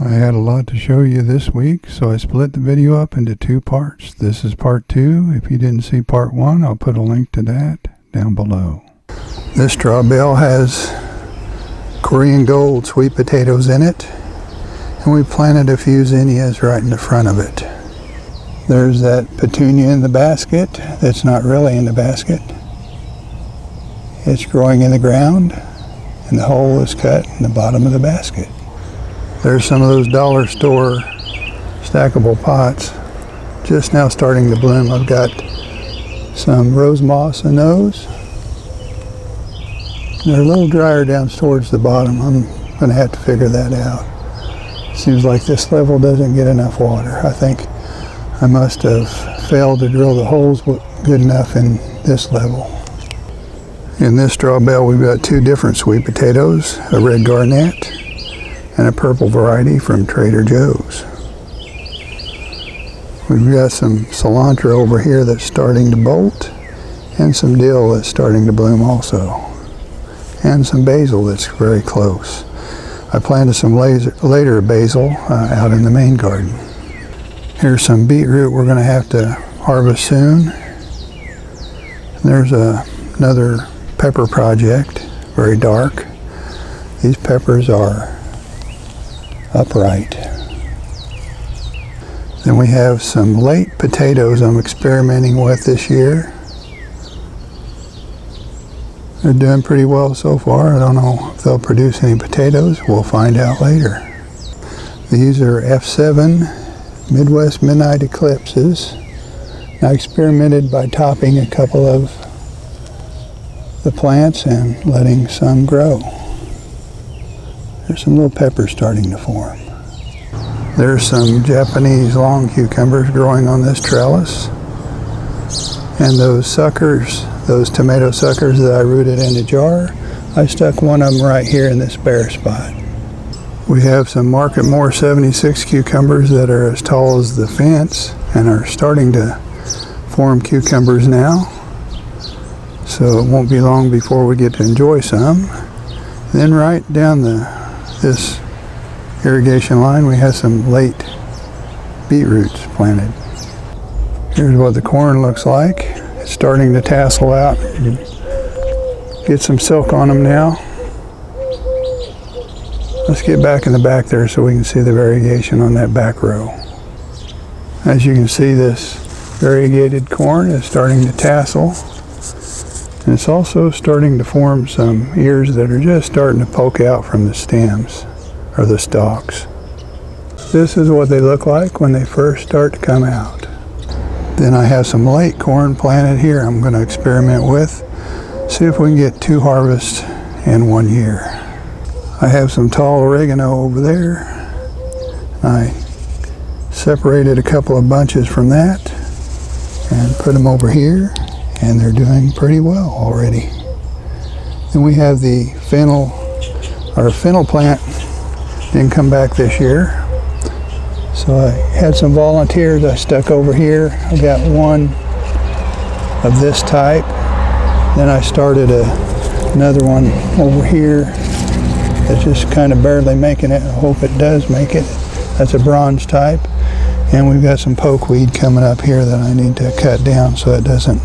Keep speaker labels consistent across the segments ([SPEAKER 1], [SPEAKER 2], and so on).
[SPEAKER 1] I had a lot to show you this week, so I split the video up into two parts. This is part 2. If you didn't see part 1, I'll put a link to that down below. This straw bale has Korean gold sweet potatoes in it, and we planted a few zinnias right in the front of it. There's that petunia in the basket that's not really in the basket. It's growing in the ground, and the hole is cut in the bottom of the basket. There's some of those dollar store stackable pots just now starting to bloom. I've got some rose moss in those. They're a little drier down towards the bottom. I'm going to have to figure that out. Seems like this level doesn't get enough water. I think I must have failed to drill the holes good enough in this level. In this straw bale we've got 2 different sweet potatoes, a red garnet and a purple variety from Trader Joe's. We've got some cilantro over here that's starting to bolt, and some dill that's starting to bloom also, and some basil that's very close. I planted some later basil out in the main garden. Here's some beetroot we're going to have to harvest soon. There's another pepper project, very dark. These peppers are upright. Then we have some late potatoes I'm experimenting with this year. They're doing pretty well so far. I don't know if they'll produce any potatoes. We'll find out later. These are F7 Midwest Midnight Eclipses. I experimented by topping a couple of the plants and letting some grow. There's some little peppers starting to form. There's some Japanese long cucumbers growing on this trellis. And those suckers, those tomato suckers that I rooted in a jar, I stuck one of them right here in this bare spot. We have some Market More 76 cucumbers that are as tall as the fence and are starting to form cucumbers now. So it won't be long before we get to enjoy some. Then right down this irrigation line we have some late beetroots planted. Here's what the corn looks like. It's starting to tassel out. Get some silk on them now. Let's get back in the back there so we can see the variegation on that back row. As you can see, this variegated corn is starting to tassel. And it's also starting to form some ears that are just starting to poke out from the stems, or the stalks. This is what they look like when they first start to come out. Then I have some late corn planted here I'm going to experiment with. See if we can get 2 harvests in 1 year. I have some tall oregano over there. I separated a couple of bunches from that and put them over here, and they're doing pretty well already. Then we have the fennel, our fennel plant didn't come back this year. So I had some volunteers I stuck over here. I got one of this type. Then I started another one over here that's just kind of barely making it. I hope it does make it. That's a bronze type. And we've got some pokeweed coming up here that I need to cut down so it doesn't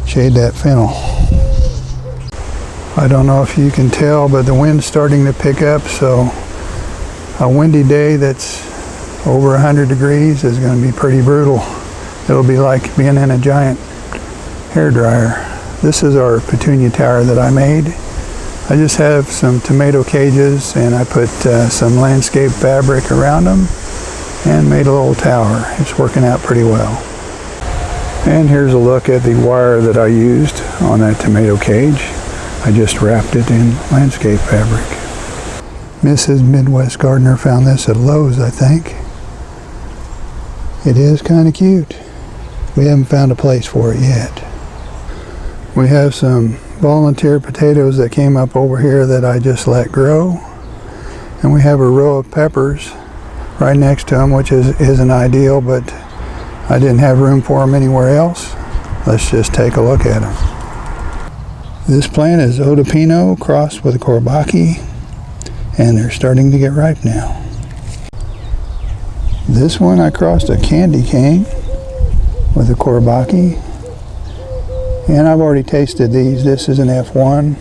[SPEAKER 1] shade that fennel. I don't know if you can tell, but the wind's starting to pick up, so a windy day that's over 100 degrees is going to be pretty brutal. It'll be like being in a giant hairdryer. This is our petunia tower that I made. I just have some tomato cages and I put some landscape fabric around them and made a little tower. It's working out pretty well. And here's a look at the wire that I used on that tomato cage. I just wrapped it in landscape fabric. Mrs. Midwest Gardener found this at Lowe's, I think. It is kind of cute. We haven't found a place for it yet. We have some volunteer potatoes that came up over here that I just let grow. And we have a row of peppers right next to them, which isn't ideal, but I didn't have room for them anywhere else. Let's just take a look at them. This plant is Odopino crossed with a Courbaki, and they're starting to get ripe now. This one I crossed a candy cane with a Kourbaki, and I've already tasted these. This is an F1,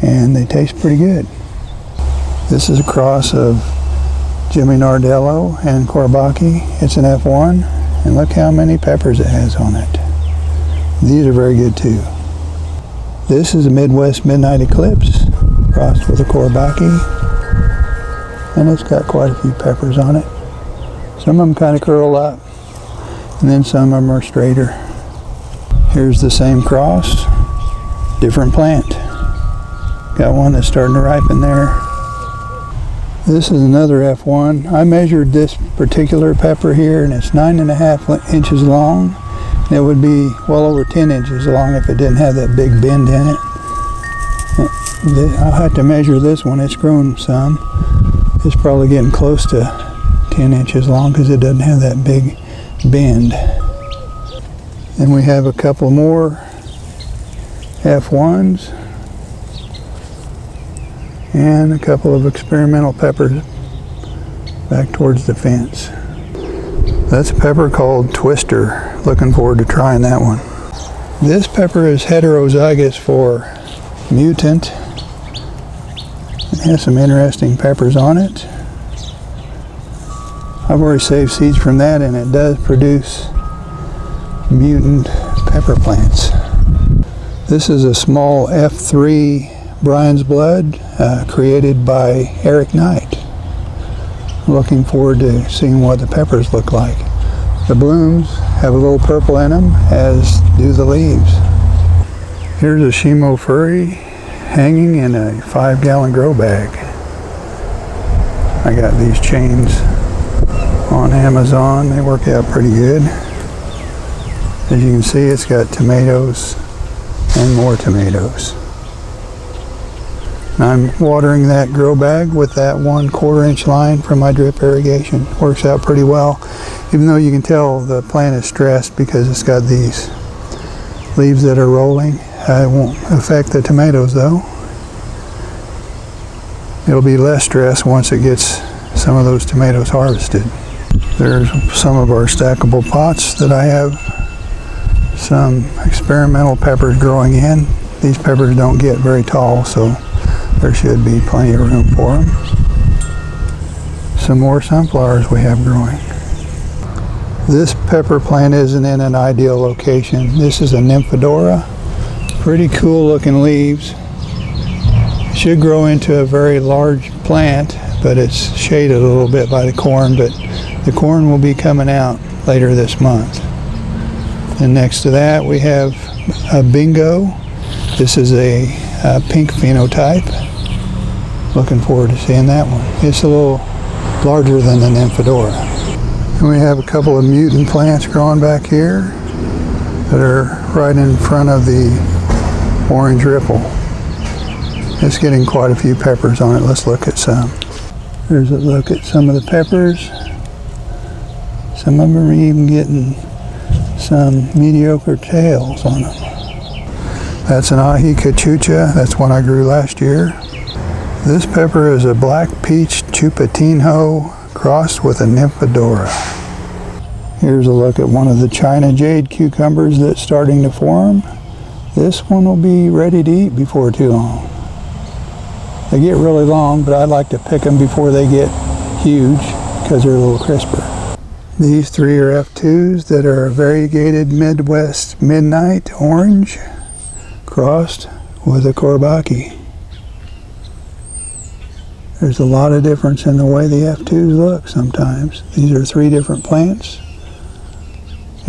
[SPEAKER 1] and they taste pretty good. This is a cross of Jimmy Nardello and Kourbaki. It's an F1, and look how many peppers it has on it. These are very good too. This is a Midwest Midnight Eclipse crossed with a Kourbaki, and it's got quite a few peppers on it. Some of them kind of curl up, and then some of them are straighter. Here's the same cross, different plant. Got one that's starting to ripen there. This is another F1. I measured this particular pepper here, and it's 9.5 inches long. It would be well over 10 inches long if it didn't have that big bend in it. I'll have to measure this one. It's grown some. It's probably getting close to 10 inches long because it doesn't have that big bend. And we have a couple more F1s and a couple of experimental peppers back towards the fence. That's a pepper called Twister. Looking forward to trying that one. This pepper is heterozygous for mutant. It has some interesting peppers on it. I've already saved seeds from that, and it does produce mutant pepper plants. This is a small F3 Brian's Blood created by Eric Knight. Looking forward to seeing what the peppers look like. The blooms have a little purple in them, as do the leaves. Here's a Shimo Furry hanging in a 5-gallon grow bag. I got these chains on Amazon. They work out pretty good. As you can see, it's got tomatoes and more tomatoes. I'm watering that grow bag with that 1/4 inch line from my drip irrigation. Works out pretty well, even though you can tell the plant is stressed because it's got these leaves that are rolling. It won't affect the tomatoes though. It'll be less stress once it gets some of those tomatoes harvested. There's some of our stackable pots that I have some experimental peppers growing in. These peppers don't get very tall, so there should be plenty of room for them. Some more sunflowers we have growing. This pepper plant isn't in an ideal location. This is a Nymphadora. Pretty cool looking leaves. Should grow into a very large plant, but it's shaded a little bit by the corn, but the corn will be coming out later this month. And next to that we have a Bingo. This is a pink phenotype. Looking forward to seeing that one. It's a little larger than the Nymphadora. And we have a couple of mutant plants growing back here that are right in front of the orange ripple. It's getting quite a few peppers on it. Let's look at some. There's a look at some of the peppers. Some of them are even getting some mediocre tails on them. That's an Ahi Cachucha. That's one I grew last year. This pepper is a black peach Chupetinho crossed with a Nymphadora. Here's a look at one of the China Jade cucumbers that's starting to form. This one will be ready to eat before too long. They get really long, but I like to pick them before they get huge because they're a little crisper. These three are F2s that are variegated Midwest Midnight Orange crossed with a Kourbaki. There's a lot of difference in the way the F2s look sometimes. These are 3 different plants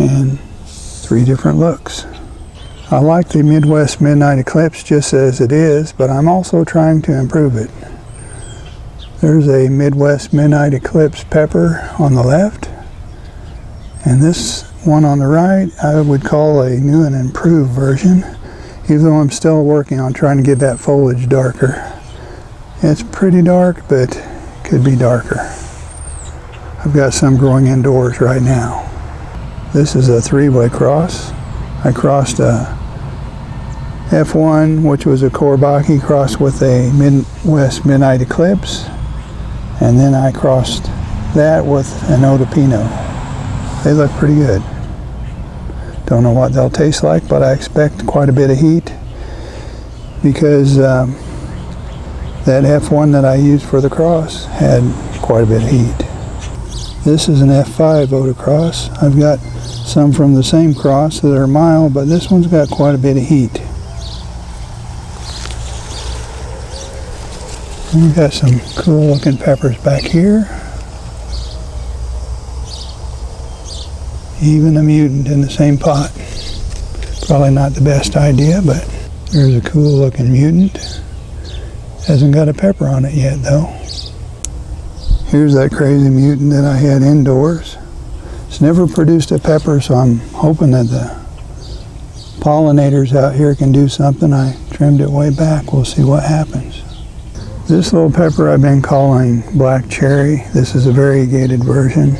[SPEAKER 1] and 3 different looks. I like the Midwest Midnight Eclipse just as it is, but I'm also trying to improve it. There's a Midwest Midnight Eclipse pepper on the left, and this one on the right I would call a new and improved version, even though I'm still working on trying to get that foliage darker. It's pretty dark, but could be darker. I've got some growing indoors right now. This is a 3-way cross. I crossed a F1, which was a Kourbaki, crossed with a Midwest Midnight Eclipse, and then I crossed that with an Odopino. They look pretty good. Don't know what they'll taste like, but I expect quite a bit of heat because that F1 that I used for the cross had quite a bit of heat. This is an F5 Otocross. I've got some from the same cross that are mild, but this one's got quite a bit of heat. And we've got some cool looking peppers back here. Even a mutant in the same pot. Probably not the best idea, but there's a cool looking mutant. Hasn't got a pepper on it yet though. Here's that crazy mutant that I had indoors. It's never produced a pepper, so I'm hoping that the pollinators out here can do something. I trimmed it way back. We'll see what happens. This little pepper I've been calling black cherry. This is a variegated version.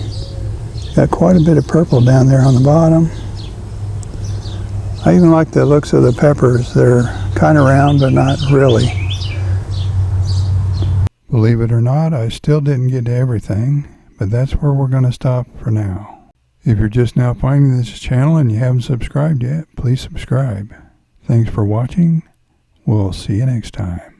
[SPEAKER 1] Got quite a bit of purple down there on the bottom. I even like the looks of the peppers. They're kind of round, but not really. Believe it or not, I still didn't get to everything, but that's where we're going to stop for now. If you're just now finding this channel and you haven't subscribed yet, please subscribe. Thanks for watching. We'll see you next time.